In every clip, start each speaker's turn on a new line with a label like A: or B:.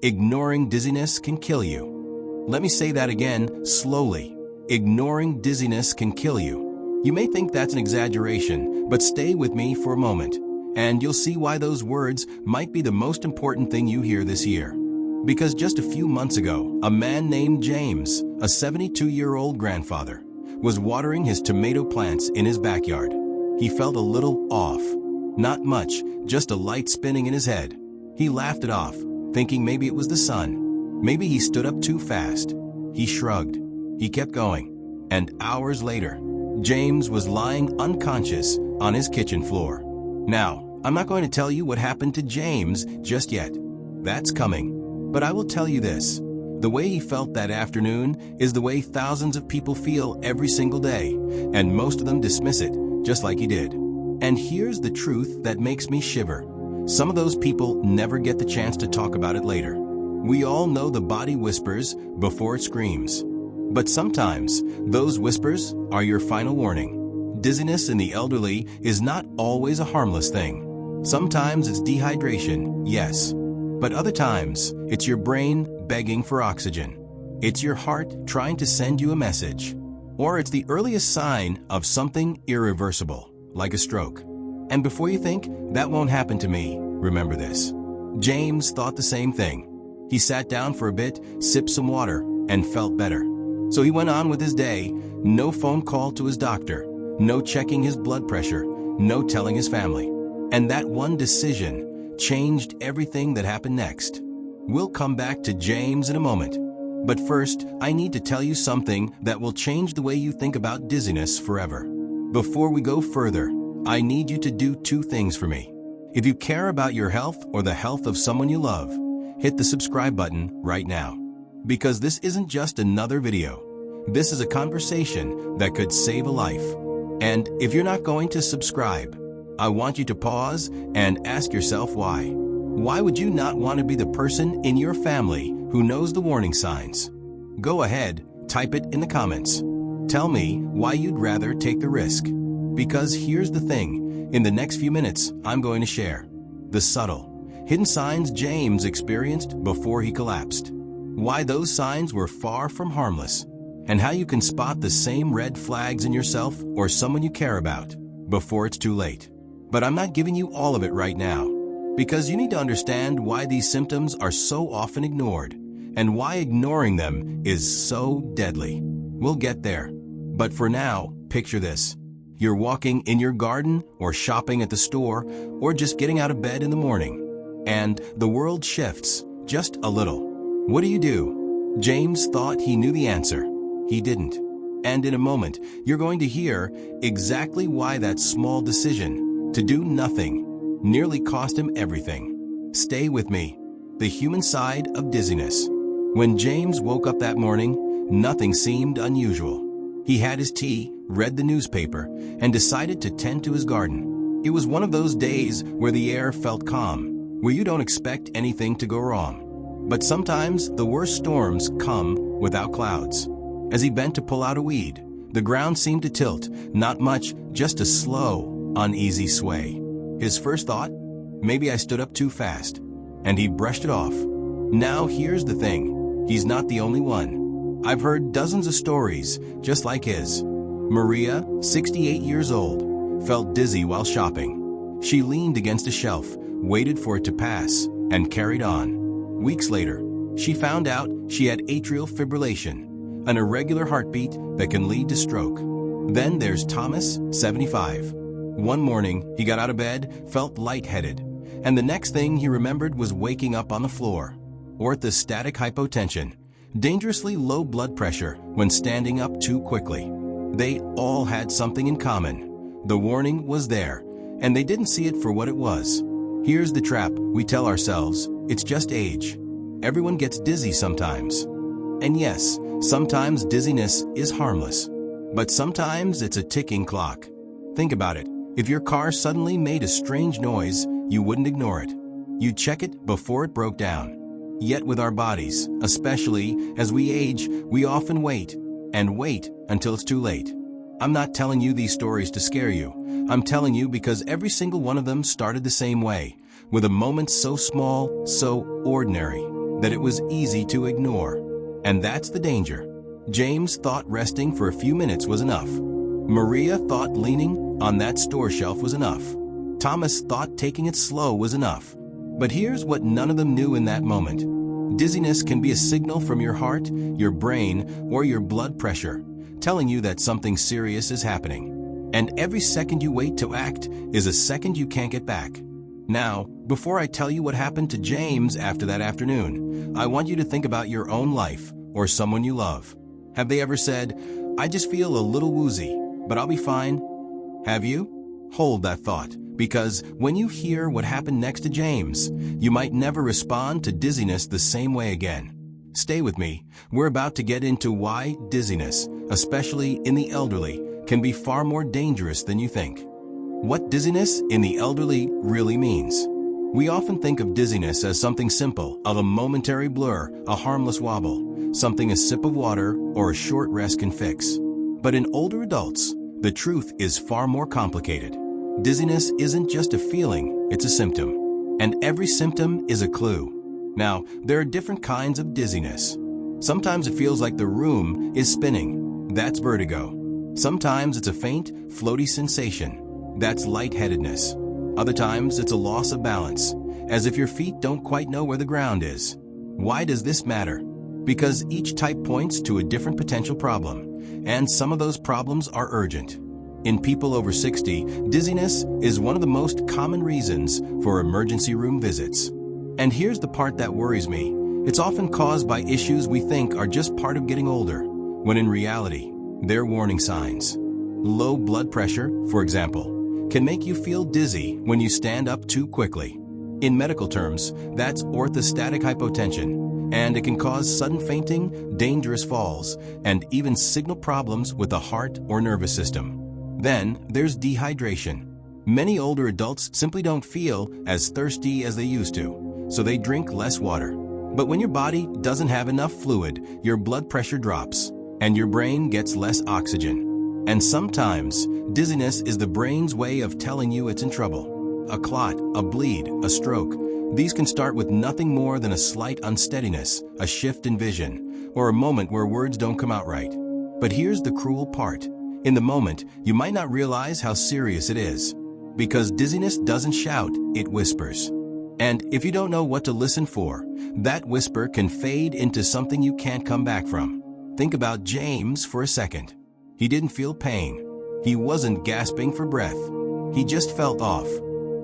A: ignoring dizziness can kill you. Let me say that again, slowly. Ignoring dizziness can kill you. You may think that's an exaggeration, but stay with me for a moment, and you'll see why those words might be the most important thing you hear this year. Because just a few months ago, a man named James, a 72-year-old grandfather, was watering his tomato plants in his backyard. He felt a little off. Not much, just a light spinning in his head. He laughed it off, thinking maybe it was the sun. Maybe he stood up too fast. He shrugged. He kept going. And hours later, James was lying unconscious on his kitchen floor. Now, I'm not going to tell you what happened to James just yet. That's coming. But I will tell you this. The way he felt that afternoon is the way thousands of people feel every single day, and most of them dismiss it, just like he did. And here's the truth that makes me shiver. Some of those people never get the chance to talk about it later. We all know the body whispers before it screams. But sometimes, those whispers are your final warning. Dizziness in the elderly is not always a harmless thing. Sometimes it's dehydration, yes. But other times, it's your brain begging for oxygen. It's your heart trying to send you a message. Or it's the earliest sign of something irreversible, like a stroke. And before you think, that won't happen to me, remember this. James thought the same thing. He sat down for a bit, sipped some water, and felt better. So he went on with his day, no phone call to his doctor, no checking his blood pressure, no telling his family. And that one decision changed everything that happened next. We'll come back to James in a moment. But first, I need to tell you something that will change the way you think about dizziness forever. Before we go further, I need you to do two things for me. If you care about your health or the health of someone you love, hit the subscribe button right now. Because this isn't just another video. This is a conversation that could save a life. And if you're not going to subscribe, I want you to pause and ask yourself why. Why would you not want to be the person in your family who knows the warning signs? Go ahead, type it in the comments. Tell me why you'd rather take the risk. Because here's the thing, in the next few minutes, I'm going to share the subtle, hidden signs James experienced before he collapsed. Why those signs were far from harmless, and how you can spot the same red flags in yourself or someone you care about before it's too late. But I'm not giving you all of it right now, because you need to understand why these symptoms are so often ignored, and why ignoring them is so deadly. We'll get there. But for now, picture this. You're walking in your garden, or shopping at the store, or just getting out of bed in the morning, and the world shifts just a little. What do? James thought he knew the answer. He didn't. And in a moment, you're going to hear exactly why that small decision to do nothing nearly cost him everything. Stay with me. The human side of dizziness. When James woke up that morning, nothing seemed unusual. He had his tea, read the newspaper, and decided to tend to his garden. It was one of those days where the air felt calm, where you don't expect anything to go wrong. But sometimes the worst storms come without clouds. As he bent to pull out a weed, the ground seemed to tilt, not much, just a slow, uneasy sway. His first thought, maybe I stood up too fast, and he brushed it off. Now here's the thing, he's not the only one. I've heard dozens of stories just like his. Maria, 68 years old, felt dizzy while shopping. She leaned against a shelf, waited for it to pass, and carried on. Weeks later, she found out she had atrial fibrillation, an irregular heartbeat that can lead to stroke. Then there's Thomas, 75. One morning, he got out of bed, felt lightheaded, and the next thing he remembered was waking up on the floor. Orthostatic hypotension, dangerously low blood pressure when standing up too quickly. They all had something in common. The warning was there, and they didn't see it for what it was. Here's the trap we tell ourselves, it's just age. Everyone gets dizzy sometimes. And yes, sometimes dizziness is harmless. But sometimes it's a ticking clock. Think about it. If your car suddenly made a strange noise, you wouldn't ignore it. You'd check it before it broke down. Yet with our bodies, especially as we age, we often wait, and wait until it's too late. I'm not telling you these stories to scare you. I'm telling you because every single one of them started the same way, with a moment so small, so ordinary. that it was easy to ignore. And that's the danger. James thought resting for a few minutes was enough. Maria thought leaning on that store shelf was enough. Thomas thought taking it slow was enough. But here's what none of them knew in that moment. Dizziness can be a signal from your heart, your brain, or your blood pressure, telling you that something serious is happening. And every second you wait to act is a second you can't get back. Now, before I tell you what happened to James after that afternoon, I want you to think about your own life or someone you love. Have they ever said, "I just feel a little woozy, but I'll be fine"? Have you? Hold that thought, because when you hear what happened next to James, you might never respond to dizziness the same way again. Stay with me. We're about to get into why dizziness, especially in the elderly, can be far more dangerous than you think. What dizziness in the elderly really means. We often think of dizziness as something simple, of a momentary blur, a harmless wobble, something a sip of water or a short rest can fix. But in older adults, the truth is far more complicated. Dizziness isn't just a feeling, it's a symptom. And every symptom is a clue. Now, there are different kinds of dizziness. Sometimes it feels like the room is spinning. That's vertigo. Sometimes it's a faint, floaty sensation. That's lightheadedness. Other times it's a loss of balance, as if your feet don't quite know where the ground is. Why does this matter? Because each type points to a different potential problem, and some of those problems are urgent. In people over 60, dizziness is one of the most common reasons for emergency room visits. And here's the part that worries me. It's often caused by issues we think are just part of getting older, when in reality, they're warning signs. Low blood pressure, for example, can make you feel dizzy when you stand up too quickly. In medical terms, that's orthostatic hypotension, and it can cause sudden fainting, dangerous falls, and even signal problems with the heart or nervous system. Then there's dehydration. Many older adults simply don't feel as thirsty as they used to, so they drink less water. But when your body doesn't have enough fluid, your blood pressure drops, and your brain gets less oxygen. And sometimes, dizziness is the brain's way of telling you it's in trouble. A clot, a bleed, a stroke. These can start with nothing more than a slight unsteadiness, a shift in vision, or a moment where words don't come out right. But here's the cruel part. In the moment, you might not realize how serious it is. Because dizziness doesn't shout, it whispers. And if you don't know what to listen for, that whisper can fade into something you can't come back from. Think about James for a second. He didn't feel pain. He wasn't gasping for breath. He just felt off.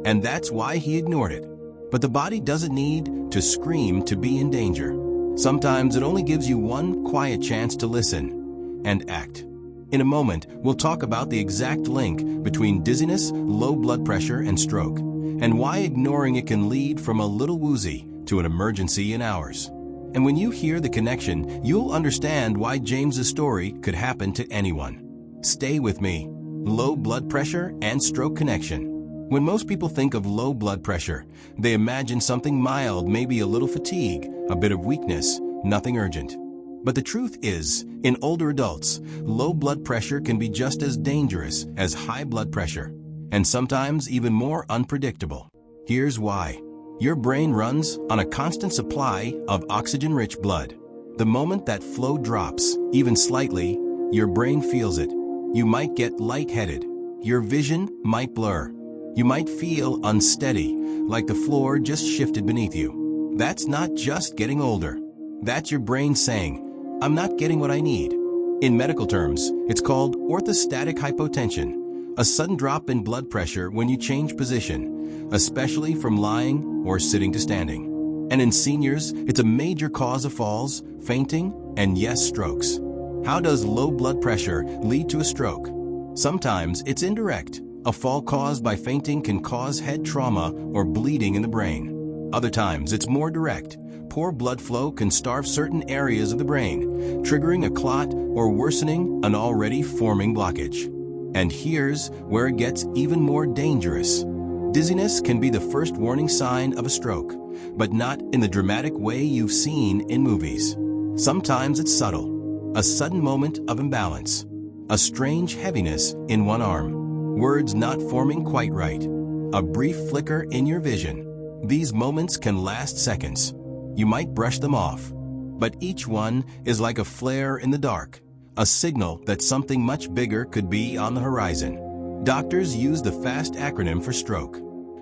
A: And that's why he ignored it. But the body doesn't need to scream to be in danger. Sometimes it only gives you one quiet chance to listen and act. In a moment, we'll talk about the exact link between dizziness, low blood pressure, and stroke, and why ignoring it can lead from a little woozy to an emergency in hours. And when you hear the connection, you'll understand why James's story could happen to anyone. Stay with me. Low blood pressure and stroke connection. When most people think of low blood pressure, they imagine something mild, maybe a little fatigue, a bit of weakness, nothing urgent. But the truth is, in older adults, low blood pressure can be just as dangerous as high blood pressure, and sometimes even more unpredictable. Here's why. Your brain runs on a constant supply of oxygen-rich blood. The moment that flow drops, even slightly, your brain feels it. You might get lightheaded. Your vision might blur. You might feel unsteady, like the floor just shifted beneath you. That's not just getting older. That's your brain saying, "I'm not getting what I need." In medical terms, it's called orthostatic hypotension, a sudden drop in blood pressure when you change position, especially from lying or sitting to standing. And in seniors, it's a major cause of falls, fainting, and yes, strokes. How does low blood pressure lead to a stroke? Sometimes it's indirect. A fall caused by fainting can cause head trauma or bleeding in the brain. Other times, it's more direct. Poor blood flow can starve certain areas of the brain, triggering a clot or worsening an already forming blockage. And here's where it gets even more dangerous. Dizziness can be the first warning sign of a stroke, but not in the dramatic way you've seen in movies. Sometimes it's subtle. A sudden moment of imbalance. A strange heaviness in one arm. Words not forming quite right. A brief flicker in your vision. These moments can last seconds. You might brush them off. But each one is like a flare in the dark, a signal that something much bigger could be on the horizon. Doctors use the FAST acronym for stroke.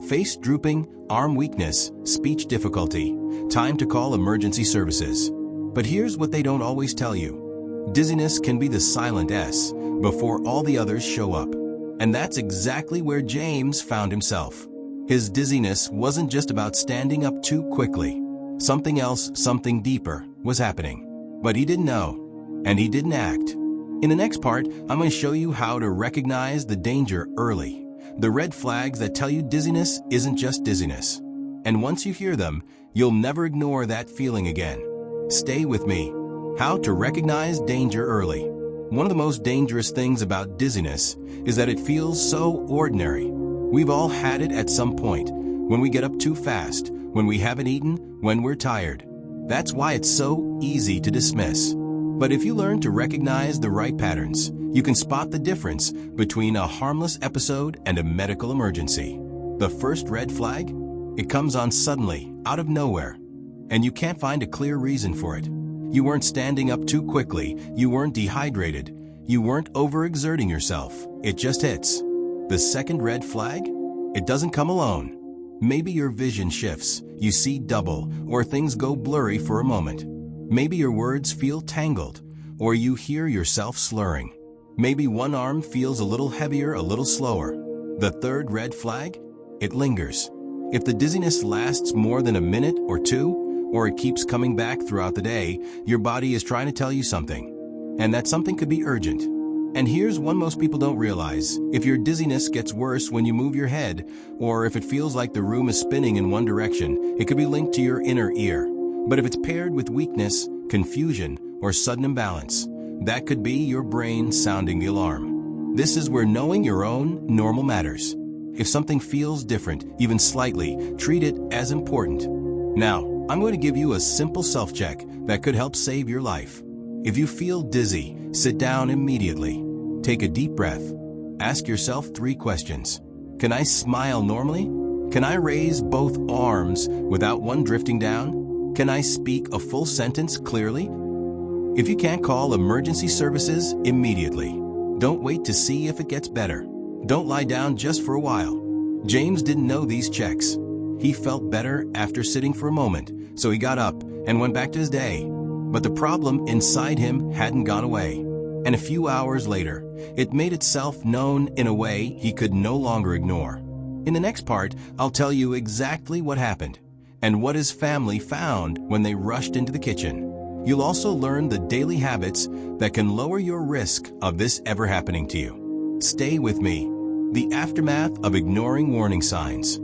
A: Face drooping, arm weakness, speech difficulty. Time to call emergency services. But here's what they don't always tell you. Dizziness can be the silent S before all the others show up. And that's exactly where James found himself. His dizziness wasn't just about standing up too quickly. Something else, something deeper, was happening. But he didn't know, and he didn't act. In the next part, I'm going to show you how to recognize the danger early. The red flags that tell you dizziness isn't just dizziness. And once you hear them, you'll never ignore that feeling again. Stay with me. How to recognize danger early. One of the most dangerous things about dizziness is that it feels so ordinary. We've all had it at some point, when we get up too fast, when we haven't eaten, when we're tired. That's why it's so easy to dismiss. But if you learn to recognize the right patterns, you can spot the difference between a harmless episode and a medical emergency. The first red flag? It comes on suddenly, out of nowhere, and you can't find a clear reason for it. You weren't standing up too quickly, you weren't dehydrated, you weren't overexerting yourself. It just hits. The second red flag? It doesn't come alone. Maybe your vision shifts, you see double, or things go blurry for a moment. Maybe your words feel tangled, or you hear yourself slurring. Maybe one arm feels a little heavier, a little slower. The third red flag? It lingers. If the dizziness lasts more than a minute or two, or it keeps coming back throughout the day, your body is trying to tell you something. And that something could be urgent. And here's one most people don't realize. If your dizziness gets worse when you move your head, or if it feels like the room is spinning in one direction, it could be linked to your inner ear. But if it's paired with weakness, confusion, or sudden imbalance, that could be your brain sounding the alarm. This is where knowing your own normal matters. If something feels different, even slightly, treat it as important. Now, I'm going to give you a simple self-check that could help save your life. If you feel dizzy, sit down immediately. Take a deep breath. Ask yourself 3 questions. Can I smile normally? Can I raise both arms without one drifting down? Can I speak a full sentence clearly? If you can't, call emergency services immediately. Don't wait to see if it gets better. Don't lie down just for a while. James didn't know these checks. He felt better after sitting for a moment, so he got up and went back to his day. But the problem inside him hadn't gone away. And a few hours later, it made itself known in a way he could no longer ignore. In the next part, I'll tell you exactly what happened and what his family found when they rushed into the kitchen. You'll also learn the daily habits that can lower your risk of this ever happening to you. Stay with me. The aftermath of ignoring warning signs.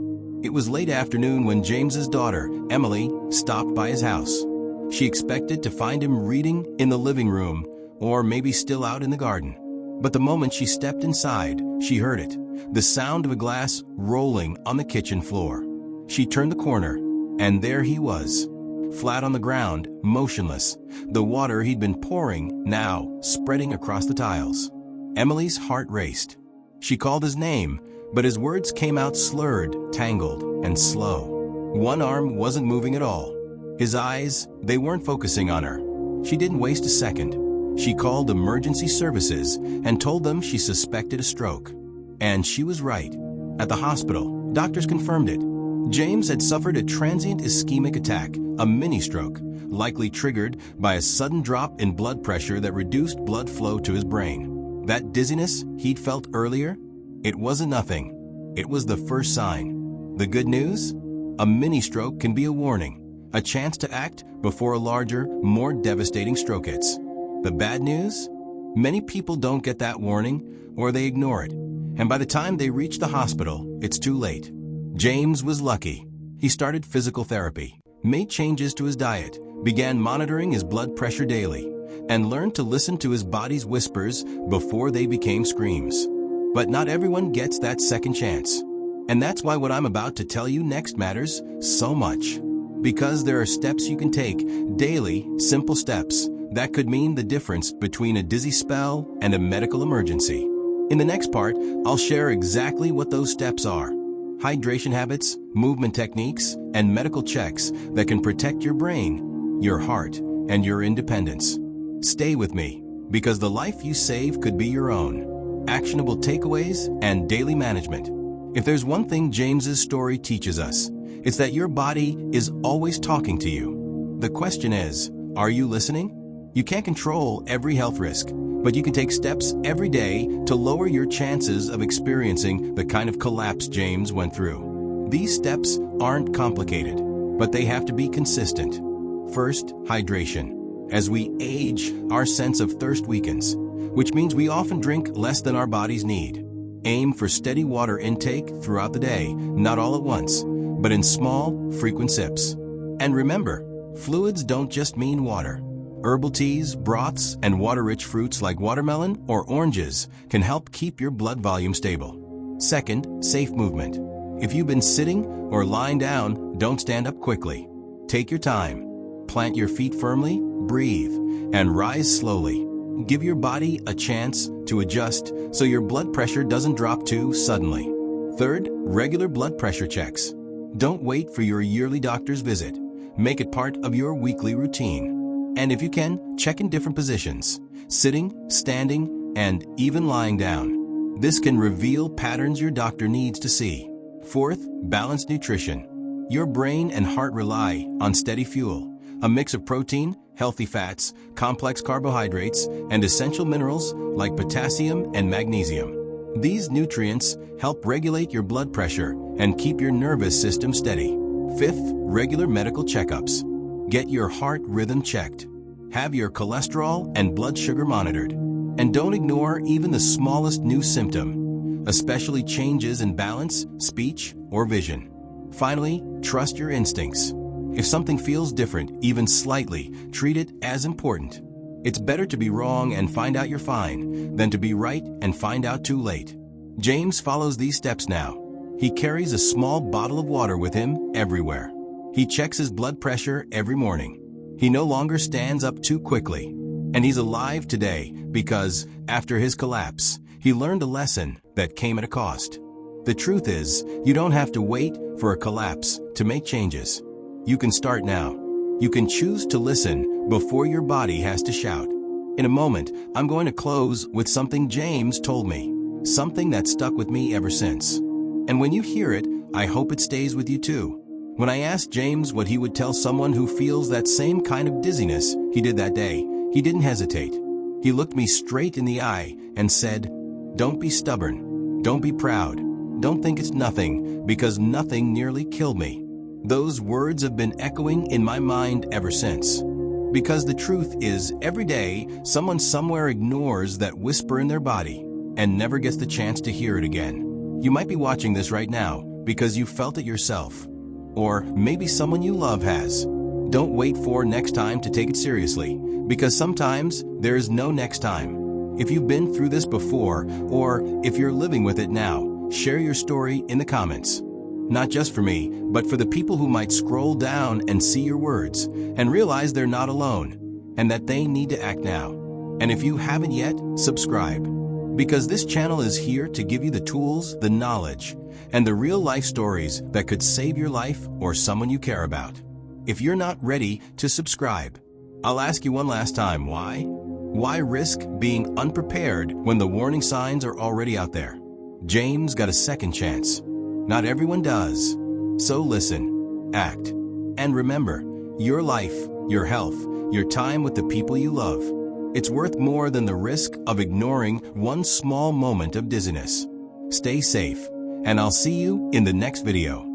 A: It was late afternoon when James's daughter, Emily, stopped by his house. She expected to find him reading in the living room or maybe still out in the garden. But the moment she stepped inside, she heard it, the sound of a glass rolling on the kitchen floor. She turned the corner, and there he was, flat on the ground, motionless, the water he'd been pouring now spreading across the tiles. Emily's heart raced. She called his name, but his words came out slurred, tangled, and slow. One arm wasn't moving at all. His eyes, they weren't focusing on her. She didn't waste a second. She called emergency services and told them she suspected a stroke. And she was right. At the hospital, doctors confirmed it. James had suffered a transient ischemic attack, a mini-stroke, likely triggered by a sudden drop in blood pressure that reduced blood flow to his brain. That dizziness he'd felt earlier, it wasn't nothing. It was the first sign. The good news? A mini-stroke can be a warning. A chance to act before a larger, more devastating stroke hits. The bad news? Many people don't get that warning, or they ignore it. And by the time they reach the hospital, it's too late. James was lucky. He started physical therapy, made changes to his diet, began monitoring his blood pressure daily, and learned to listen to his body's whispers before they became screams. But not everyone gets that second chance. And that's why what I'm about to tell you next matters so much. Because there are steps you can take, daily, simple steps, that could mean the difference between a dizzy spell and a medical emergency. In the next part, I'll share exactly what those steps are, hydration habits, movement techniques, and medical checks that can protect your brain, your heart, and your independence. Stay with me, because the life you save could be your own. Actionable takeaways and daily management. If there's one thing James's story teaches us, it's that your body is always talking to you. The question is, are you listening? You can't control every health risk, but you can take steps every day to lower your chances of experiencing the kind of collapse James went through. These steps aren't complicated, but they have to be consistent. First, hydration. As we age, our sense of thirst weakens, which means we often drink less than our bodies need. Aim for steady water intake throughout the day, not all at once, but in small, frequent sips. And remember, fluids don't just mean water. Herbal teas, broths, and water-rich fruits like watermelon or oranges can help keep your blood volume stable. Second, safe movement. If you've been sitting or lying down, don't stand up quickly. Take your time. Plant your feet firmly, breathe, and rise slowly. Give your body a chance to adjust so your blood pressure doesn't drop too suddenly. Third, regular blood pressure checks. Don't wait for your yearly doctor's visit. Make it part of your weekly routine. And if you can, check in different positions, sitting, standing, and even lying down. This can reveal patterns your doctor needs to see. Fourth, balanced nutrition. Your brain and heart rely on steady fuel, a mix of protein, healthy fats, complex carbohydrates, and essential minerals like potassium and magnesium. These nutrients help regulate your blood pressure and keep your nervous system steady. Fifth, regular medical checkups. Get your heart rhythm checked. Have your cholesterol and blood sugar monitored. And don't ignore even the smallest new symptom, especially changes in balance, speech, or vision. Finally, trust your instincts. If something feels different, even slightly, treat it as important. It's better to be wrong and find out you're fine than to be right and find out too late. James follows these steps now. He carries a small bottle of water with him everywhere. He checks his blood pressure every morning. He no longer stands up too quickly. And he's alive today because, after his collapse, he learned a lesson that came at a cost. The truth is, you don't have to wait for a collapse to make changes. You can start now. You can choose to listen before your body has to shout. In a moment, I'm going to close with something James told me, something that stuck with me ever since. And when you hear it, I hope it stays with you too. When I asked James what he would tell someone who feels that same kind of dizziness he did that day, he didn't hesitate. He looked me straight in the eye and said, "Don't be stubborn. Don't be proud. Don't think it's nothing, because nothing nearly killed me." Those words have been echoing in my mind ever since. Because the truth is, every day, someone somewhere ignores that whisper in their body and never gets the chance to hear it again. You might be watching this right now because you felt it yourself. Or maybe someone you love has. Don't wait for next time to take it seriously, because sometimes there is no next time. If you've been through this before, or if you're living with it now, share your story in the comments. Not just for me, but for the people who might scroll down and see your words and realize they're not alone and that they need to act now. And if you haven't yet, subscribe. Because this channel is here to give you the tools, the knowledge, and the real-life stories that could save your life or someone you care about. If you're not ready to subscribe, I'll ask you one last time, why? Why risk being unprepared when the warning signs are already out there? James got a second chance. Not everyone does. So listen, act, and remember, your life, your health, your time with the people you love, it's worth more than the risk of ignoring one small moment of dizziness. Stay safe, and I'll see you in the next video.